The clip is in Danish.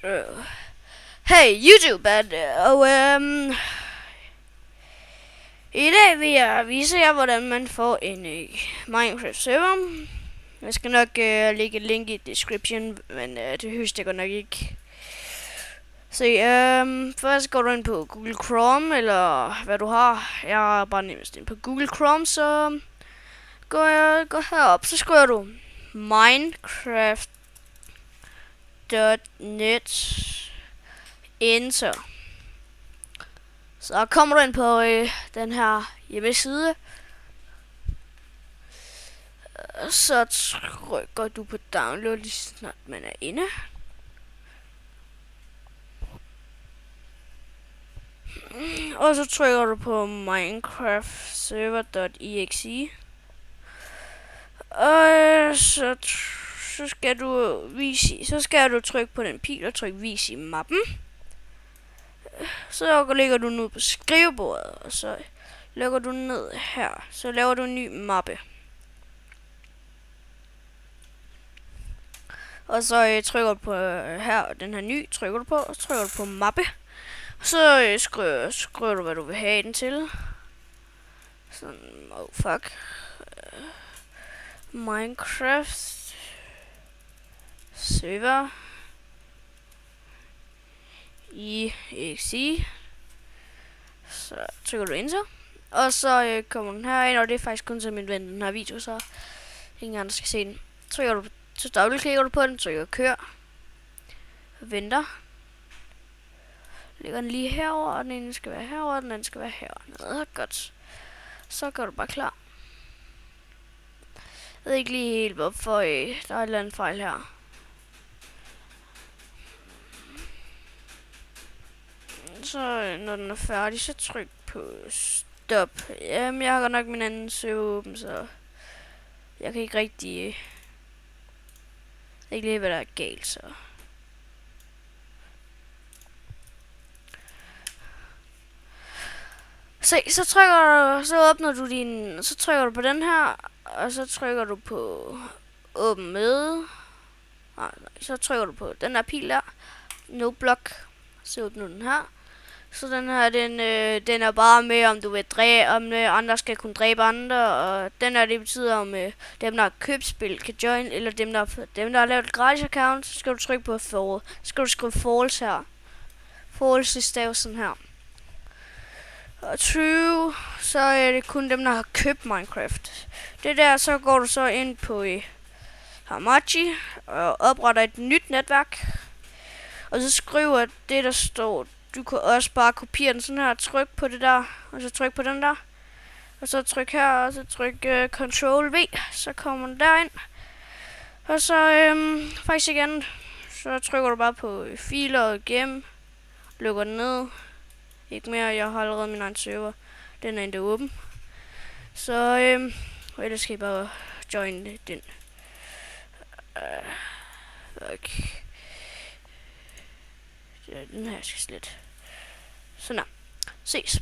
Hey YouTube, og i dag vil jeg vise jer, hvordan man får en Minecraft server. Jeg skal nok lægge et link i description, men det høres jeg godt nok ikke. Så først går du ind på Google Chrome, eller hvad du har. Jeg er bare nemmest ind på Google Chrome, så gå herop, så skriver du minecraft.net, enter. Så kommer du ind på den her hjemmeside. Så trykker du på download lige snart man er inde. Og så trykker du på Minecraft server.exe. Og så skal du trykke på den pil og trykke vis i mappen. Så ligger du nu på skrivebordet, og så lukker du ned her. Så laver du en ny mappe. Og så trykker du på her, den her ny, trykker du på, og så trykker du på mappe. Så skriver du, hvad du vil have den til. Sådan, fuck. Minecraft server i exe. Så trykker du enter. Og så kommer den her ind, og det er faktisk kun til min ven, den her video, så ingen andre skal se den. Så dobbeltklikker du på den, trykker kør. Venter. Lægger den lige herover, og den ene skal være herover, og den anden skal være herover. Godt. Så gør du bare klar. Jeg ved ikke lige helt hvorfor der er et eller andet fejl her. Så når den er færdig, så tryk på stop. Jamen, jeg har godt nok min anden server åben, så jeg kan ikke rigtig ikke lige hvad der er galt, så. Se, så åbner du så trykker du på den her, og så trykker du på åbn med. Nej, så trykker du på den der pil der, no block, så åbner du den her. Så den her, den er bare med, om du vil andre skal kunne dræbe andre, og den her, det betyder, om dem, der har købt spil, kan join, eller dem, der har lavet et gratis account, så skal du trykke på så skal du skrive false her. False i stav sådan her. Og true, så er det kun dem, der har købt Minecraft. Det der, så går du så ind på Hamachi og opretter et nyt netværk. Og så skriver det, der står. Du kan også bare kopiere den sådan her, tryk på det der, og så tryk på den der. Og så tryk her, og så tryk Ctrl V, så kommer den derind. Og så faktisk igen, så trykker du bare på filer og gem, lukker den ned. Ikke mere, jeg har allerede min egen server. Den er endda åben. Så ellers skal I bare join den. Okay. Den her skal slet. Sådan her. Ses.